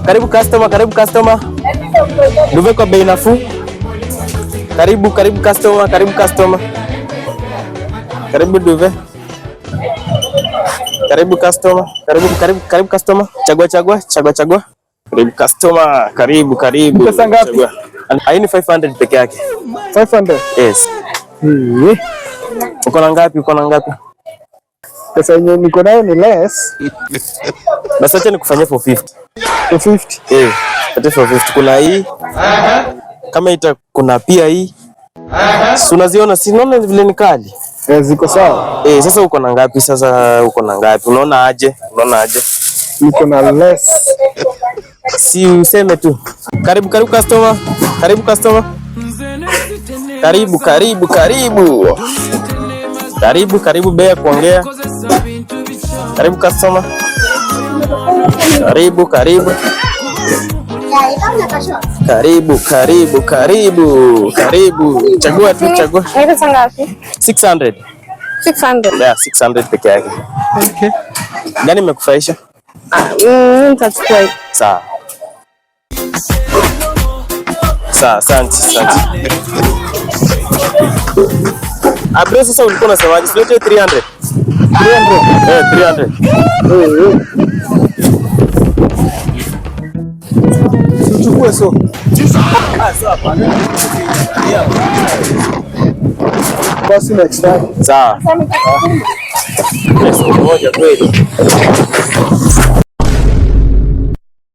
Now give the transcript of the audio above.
Karibu customer, karibu customer. Duve kwa bei nafuu. Karibu customer, karibu customer. Karibu duve. Karibu customer, karibu customer. Chagua. Karibu customer, karibu. Pesa ngapi? Hii ni 500 peke yake. 500? Yes. Uko na ngapi? Pesa yenyewe niko nayo ni less. Basi acha nikufanyie 450. 450? Acha 450. Kuna hii. Kama kuna pia hii. Si unaziona, si unaona vile ni kali? Ziko sawa. Sasa uko na ngapi? Unaona aje? Niko na less. Si useme tu. Karibu customer. Karibu bei ya kuongea. Karibu customer. Karibu. Chagua tu. Pesa ngapi? 600. 600. Yeah, 600 peke yake. Okay. Gani imekufurahisha? Nitachukua. Sawa, asante. Bro, sasa ulikuwa unasemaje? Silete 300. 300. 300. Chukua so. Sawa pana. Basi next time. Sawa. Yes, moja kweli.